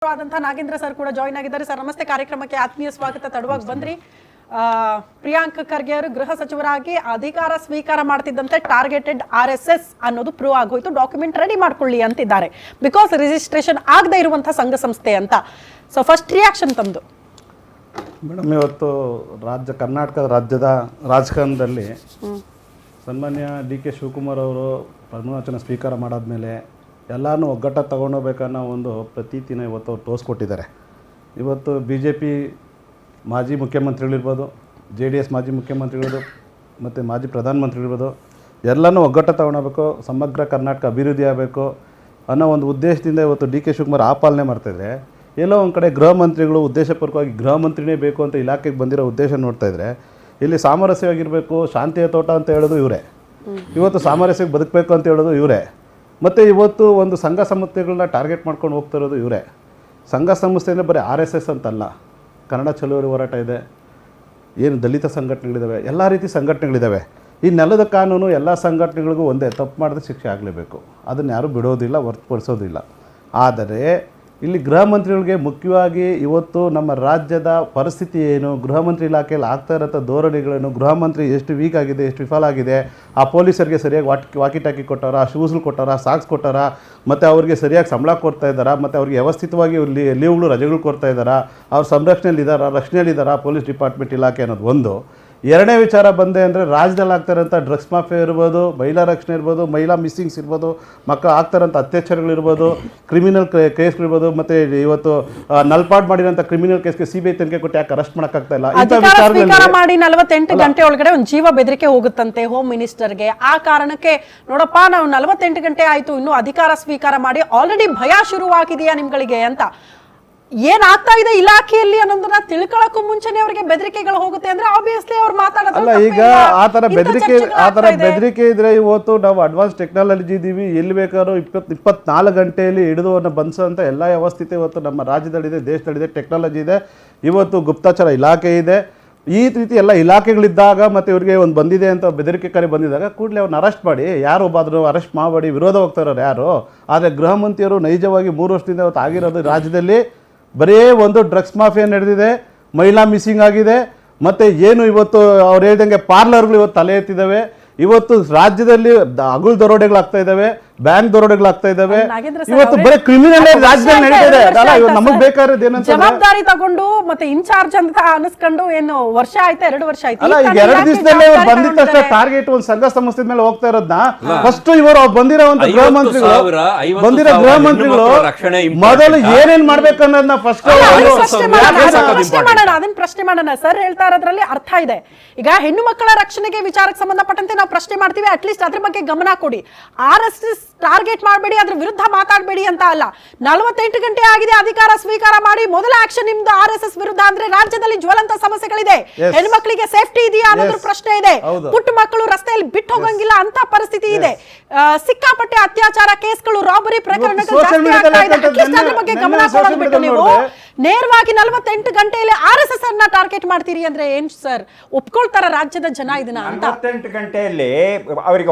Nagendra sir ಕೂಡ join ಆಗಿದ್ದಾರೆ. Sir ನಮಸ್ತೆ, ಕಾರ್ಯಕ್ರಮಕ್ಕೆ ಆತ್ಮೀಯ ಸ್ವಾಗತ. ತಡವಾಗಿ ಬಂದ್ರಿ. ಪ್ರಿಯಾಂಕ್ ಖರ್ಗೆ ಅವರು ಗೃಹ ಸಚಿವರಾಗಿ ಅಧಿಕಾರ ಸ್ವೀಕಾರ ಮಾಡ್ತಿದ್ದಂತೆ ಟಾರ್ಗೆಟೆಡ್ RSS ಅನ್ನೋದು ಪ್ರೂವ್ ಆಗೋಯ್ತು. ಡಾಕ್ಯುಮೆಂಟ್ ರೆಡಿ ಮಾಡ್ಕೊಳ್ಳಿ ಅಂತಿದ್ದಾರೆ, ಬಿಕಾಸ್ ರಿಜಿಸ್ಟ್ರೇಷನ್ ಆಗದೆ ಇರುವಂತಹ ಸಂಘ ಸಂಸ್ಥೆ ಅಂತ. ಸೊ ಫಸ್ಟ್ ರಿಯಾಕ್ಷನ್ ತಮ್ಮದು ಮೇಡಮ್. ಇವತ್ತು ಕರ್ನಾಟಕದ ರಾಜ್ಯದ ರಾಜಕಾರಣದಲ್ಲಿ ಸನ್ಮಾನ್ಯ DK ಶಿವಕುಮಾರ್ ಅವರು ಪ್ರಮಾಣವಚನ ಸ್ವೀಕಾರ ಮಾಡಾದ್ಮೇಲೆ ಎಲ್ಲನೂ ಒಗ್ಗಟ್ಟಾಗಿ ತಗೊಂಡೋಗ್ಬೇಕನ್ನೋ ಒಂದು ಪ್ರತೀತಿನ ಇವತ್ತು ಅವ್ರು ತೋರಿಸ್ಕೊಟ್ಟಿದ್ದಾರೆ. ಇವತ್ತು BJP ಮಾಜಿ ಮುಖ್ಯಮಂತ್ರಿಗಳಿರ್ಬೋದು, JDS ಮಾಜಿ ಮುಖ್ಯಮಂತ್ರಿಗಳು ಮತ್ತು ಮಾಜಿ ಪ್ರಧಾನಮಂತ್ರಿಗಳಿರ್ಬೋದು, ಎಲ್ಲನೂ ಒಗ್ಗಟ್ಟಾಗಿ ತಗೊಂಡೋಗ್ಬೇಕು, ಸಮಗ್ರ ಕರ್ನಾಟಕ ಅಭಿವೃದ್ಧಿ ಆಗಬೇಕು ಅನ್ನೋ ಒಂದು ಉದ್ದೇಶದಿಂದ ಇವತ್ತು DK ಶಿವಕುಮಾರ್ ಆಪಾಲನೆ ಮಾಡ್ತಾಯಿದ್ರೆ, ಎಲ್ಲೋ ಒಂದು ಕಡೆ ಗೃಹ ಮಂತ್ರಿಗಳು ಉದ್ದೇಶಪೂರ್ವಕವಾಗಿ ಗೃಹ ಮಂತ್ರಿನೇ ಬೇಕು ಅಂತ ಇಲಾಖೆಗೆ ಬಂದಿರೋ ಉದ್ದೇಶ ನೋಡ್ತಾಯಿದ್ರೆ, ಇಲ್ಲಿ ಸಾಮರಸ್ಯವಾಗಿರಬೇಕು, ಶಾಂತಿಯ ತೋಟ ಅಂತ ಹೇಳೋದು ಇವರೇ, ಇವತ್ತು ಸಾಮರಸ್ಯಕ್ಕೆ ಬದುಕಬೇಕು ಅಂತ ಹೇಳೋದು ಇವರೇ, ಮತ್ತು ಇವತ್ತು ಒಂದು ಸಂಘ ಸಂಸ್ಥೆಗಳನ್ನ ಟಾರ್ಗೆಟ್ ಮಾಡ್ಕೊಂಡು ಹೋಗ್ತಾ ಇರೋದು ಇವರೇ. ಸಂಘ ಸಂಸ್ಥೆಯಿಂದ ಬರೀ RSS ಅಂತಲ್ಲ, ಕನ್ನಡ ಚಳುವಳಿ ಹೋರಾಟ ಇದೆ, ಏನು ದಲಿತ ಸಂಘಟನೆಗಳಿದ್ದಾವೆ, ಎಲ್ಲ ರೀತಿ ಸಂಘಟನೆಗಳಿದ್ದಾವೆ. ಈ ನೆಲದ ಕಾನೂನು ಎಲ್ಲ ಸಂಘಟನೆಗಳಿಗೂ ಒಂದೇ, ತಪ್ಪು ಮಾಡಿದ್ರೆ ಶಿಕ್ಷೆ ಆಗಲೇಬೇಕು, ಅದನ್ನು ಯಾರೂ ಬಿಡೋದಿಲ್ಲ, ಹೊರತುಪಡಿಸೋದಿಲ್ಲ. ಆದರೆ ಇಲ್ಲಿ ಗೃಹ ಮಂತ್ರಿಗಳಿಗೆ ಮುಖ್ಯವಾಗಿ ಇವತ್ತು ನಮ್ಮ ರಾಜ್ಯದ ಪರಿಸ್ಥಿತಿ ಏನು, ಗೃಹ ಮಂತ್ರಿ ಇಲಾಖೆಯಲ್ಲಿ ಆಗ್ತಾ ಇರೋಂಥ ಧೋರಣೆಗಳೇನು, ಗೃಹ ಮಂತ್ರಿ ಎಷ್ಟು ವೀಕ್ ಆಗಿದೆ, ಎಷ್ಟು ವಿಫಲ ಆಗಿದೆ, ಆ ಪೊಲೀಸರಿಗೆ ಸರಿಯಾಗಿ ವಾಕಿಟಾಕಿ ಕೊಟ್ಟಾರ, ಶೂಸ್ಗಳು ಕೊಟ್ಟಾರ, ಸಾಕ್ಸ್ ಕೊಟ್ಟಾರ, ಮತ್ತು ಅವ್ರಿಗೆ ಸರಿಯಾಗಿ ಸಂಬಳ ಕೊಡ್ತಾ ಇದ್ದಾರಾ, ಮತ್ತು ಅವ್ರಿಗೆ ವ್ಯವಸ್ಥಿತವಾಗಿ ಲೀವ್ಗಳು ರಜೆಗಳು ಕೊಡ್ತಾ ಇದ್ದಾರಾ, ಅವ್ರ ಸಂರಕ್ಷಣೆಯಲ್ಲಿದ್ದಾರಾ, ರಕ್ಷಣೆಯಲ್ಲಿದ್ದಾರಾ ಪೊಲೀಸ್ ಡಿಪಾರ್ಟ್ಮೆಂಟ್ ಇಲಾಖೆ ಅನ್ನೋದು ಒಂದು. ಎರಡನೇ ವಿಚಾರ ಬಂದೆ ಅಂದರೆ, ರಾಜ್ಯದಲ್ಲಿ ಆಗ್ತಾರಂಥ ಡ್ರಗ್ಸ್ ಮಾಫಿಯಾ ಇರ್ಬೋದು, ಮಹಿಳಾ ರಕ್ಷಣೆ ಇರ್ಬೋದು, ಮಹಿಳಾ ಮಿಸ್ಸಿಂಗ್ಸ್ ಇರ್ಬೋದು, ಮಕ್ಕಳು ಆಗ್ತಾರಂಥ ಅತ್ಯಾಚಾರಗಳಿರ್ಬೋದು, ಕ್ರಿಮಿನಲ್ ಕೇಸ್ಗಳಿರ್ಬೋದು, ಮತ್ತು ಇವತ್ತು ನಲ್ಪಾಡ್ ಮಾಡಿರೋಂಥ ಕ್ರಿಮಿನಲ್ ಕೇಸ್ಗೆ CBI ತನಿಖೆ ಕೊಟ್ಟು ಯಾಕೆ ಅರೆಸ್ಟ್ ಮಾಡೋಕ್ಕಾಗ್ತಾ ಇಲ್ಲ. ಸ್ವೀಕಾರ ಮಾಡಿ 48 ಗಂಟೆ ಒಳಗಡೆ ಒಂದು ಜೀವ ಬೆದರಿಕೆ ಹೋಗುತ್ತಂತೆ ಹೋಮ್ ಮಿನಿಸ್ಟರ್ಗೆ. ಆ ಕಾರಣಕ್ಕೆ ನೋಡಪ್ಪ, ನಾವು 48 ಗಂಟೆ ಆಯ್ತು, ಇನ್ನು ಅಧಿಕಾರ ಸ್ವೀಕಾರ ಮಾಡಿ ಆಲ್ರೆಡಿ ಭಯ ಶುರುವಾಗಿದೆಯಾ ನಿಮ್ಗಳಿಗೆ ಅಂತ. ಏನಾಗ್ತಾ ಇದೆ ಇಲಾಖೆಯಲ್ಲಿ ಅನ್ನೋದನ್ನ ತಿಳ್ಕೊಳ್ಳೋಕ್ಕೂ ಮುಂಚೆನೆ ಅವರಿಗೆ ಬೆದರಿಕೆಗಳು ಹೋಗುತ್ತೆ ಅಂದ್ರೆ ಆಬ್ವಿಯಸ್ಲಿ ಅವ್ರು ಮಾತಾಡೋದು. ಈಗ ಆ ಥರ ಬೆದರಿಕೆ ಇದ್ರೆ, ಇವತ್ತು ನಾವು ಅಡ್ವಾನ್ಸ್ ಟೆಕ್ನಾಲಜಿ ಇದ್ದೀವಿ, ಎಲ್ಲಿ ಬೇಕಾದ್ರೂ 24 ಗಂಟೆಯಲ್ಲಿ ಹಿಡಿದುವನ್ನು ಬಂಧಿಸೋಂಥ ಎಲ್ಲ ವ್ಯವಸ್ಥಿತ ಇವತ್ತು ನಮ್ಮ ರಾಜ್ಯದಲ್ಲಿದೆ, ದೇಶದಲ್ಲಿದೆ, ಟೆಕ್ನಾಲಜಿ ಇದೆ, ಇವತ್ತು ಗುಪ್ತಚರ ಇಲಾಖೆ ಇದೆ. ಈ ರೀತಿ ಎಲ್ಲ ಇಲಾಖೆಗಳಿದ್ದಾಗ ಮತ್ತು ಇವ್ರಿಗೆ ಒಂದು ಬಂದಿದೆ ಅಂತ ಬೆದರಿಕೆ ಕರೆ ಬಂದಿದ್ದಾಗ ಕೂಡಲೇ ಅವ್ರನ್ನ ಅರೆಸ್ಟ್ ಮಾಡಿ, ಯಾರು ಒಬ್ಬಾದರೂ ಅರೆಸ್ಟ್ ಮಾಡಬೇಡಿ, ವಿರೋಧ ಹೋಗ್ತಾ ಇರೋರು ಯಾರು. ಆದರೆ ಗೃಹ ಮಂತ್ರಿಯವರು ನೈಜವಾಗಿ 3 ವರ್ಷದಿಂದ ಇವತ್ತು ಆಗಿರೋದು ರಾಜ್ಯದಲ್ಲಿ ಬರೀ ಒಂದು ಡ್ರಗ್ಸ್ ಮಾಫಿಯಾ ನಡೆದಿದೆ, ಮಹಿಳಾ ಮಿಸ್ಸಿಂಗ್ ಆಗಿದೆ, ಮತ್ತು ಏನು ಇವತ್ತು ಅವ್ರು ಹೇಳ್ದಂಗೆ ಪಾರ್ಲರ್ಗಳು ಇವತ್ತು ತಲೆ ಎತ್ತಿದ್ದಾವೆ. ಇವತ್ತು ರಾಜ್ಯದಲ್ಲಿ ಹಗಲು ದರೋಡೆಗಳಾಗ್ತಾ ಇದ್ದಾವೆ, ಬ್ಯಾಂಕ್ ದರೋಡೆಗಳಾಗ್ತಾ ಇದ್ದಾವೆ, ಇವತ್ತು ಬರೀ ಕ್ರಿಮಿನಲ್ ರಾಜ್ಯದಲ್ಲಿ ನಡೀತಿದೆ. ನಮಗ್ ಬೇಕಾಗಿರೋದು ಏನಂತ ಜವಾಬ್ದಾರಿ ತಗೊಂಡು ಮತ್ತೆ ಇನ್ಚಾರ್ಜ್ ಅಂತ ಅನಿಸ್ಕೊಂಡು ಏನು ವರ್ಷ ಆಯ್ತಾ 2 ವರ್ಷ ಆಯ್ತು, ಅಲ್ಲ ಈಗ 2 ದಿವಸದಲ್ಲೇ ಅವ್ರು ಬಂದಿದ ತಕ್ಷಣ ಟಾರ್ಗೆಟ್ ಒಂದು ಸಂಘ ಸಂಸ್ಥೆ ಮೇಲೆ ಹೋಗ್ತಾ ಇರೋದನ್ನ ಫಸ್ಟ್ ಇವರು ಬಂದಿರೋ ಗೃಹ ಮಂತ್ರಿಗಳು ಮೊದಲು ಏನೇನ್ ಮಾಡ್ಬೇಕು ಅನ್ನೋದನ್ನ ಫಸ್ಟ್ ಅದನ್ನ ಪ್ರಶ್ನೆ ಮಾಡೋಣ. ಸರ್ ಹೇಳ್ತಾ ಇರೋದ್ರಲ್ಲಿ ಅರ್ಥ ಇದೆ. ಈಗ ಹೆಣ್ಣು ಮಕ್ಕಳ ರಕ್ಷಣೆಗೆ ವಿಚಾರಕ್ಕೆ ಸಂಬಂಧಪಟ್ಟಂತೆ ನಾವು ಪ್ರಶ್ನೆ ಮಾಡ್ತೀವಿ, ಅಟ್ಲೀಸ್ಟ್ ಅದ್ರ ಬಗ್ಗೆ ಗಮನ ಕೊಡಿ. RSS ಟಾರ್ಗೆಟ್ ಮಾಡಬೇಡಿ, ಅದ್ರ ವಿರುದ್ಧ ಮಾತಾಡಬೇಡಿ ಅಂತ ಅಲ್ಲ. 48 ಗಂಟೆ ಆಗಿದೆ, ಅಧಿಕಾರ ಸ್ವೀಕಾರ ಮಾಡಿ ಮೊದಲ ಆಕ್ಷನ್ ನಿಮ್ದು RSS ವಿರುದ್ಧ ಅಂದ್ರೆ ರಾಜ್ಯದಲ್ಲಿ ಜ್ವಲಂತ ಸಮಸ್ಯೆಗಳಿದೆ. ಹೆಣ್ಮಕ್ಳಿಗೆ ಸೇಫ್ಟಿ ಇದೆಯಾ ಅನ್ನೋದ್ರ ಪ್ರಶ್ನೆ ಇದೆ. ಪುಟ್ಟ ಮಕ್ಕಳು ರಸ್ತೆಯಲ್ಲಿ ಬಿಟ್ಟು ಹೋಗಂಗಿಲ್ಲ ಅಂತ ಪರಿಸ್ಥಿತಿ ಇದೆ. ಸಿಕ್ಕಾಪಟ್ಟೆ ಅತ್ಯಾಚಾರ ಕೇಸ್ಗಳು, ರಾಬರಿ ಪ್ರಕರಣಗಳು ಜಾಸ್ತಿ ಆಗ್ತಾ ಇದೆ. ಅಟ್ಲೀಸ್ಟ್ ಅದ್ರ ಬಗ್ಗೆ ಗಮನ ಕೊಡೋದು ಬಿಟ್ಟು ನೀವು ನೇರವಾಗಿ 48 ಗಂಟೆಯಲ್ಲಿ RSS ಅನ್ನ ಟಾರ್ಗೆಟ್ ಮಾಡ್ತೀರಿ ಅಂದ್ರೆ ಏನ್ ಸರ್? ಒಪ್ಕೊಳ್ತಾರ ರಾಜ್ಯದ ಜನ ಇದನ್ನ ಅಂತ? 48 ಗಂಟೆಯಲ್ಲಿ ಅವರಿಗೆ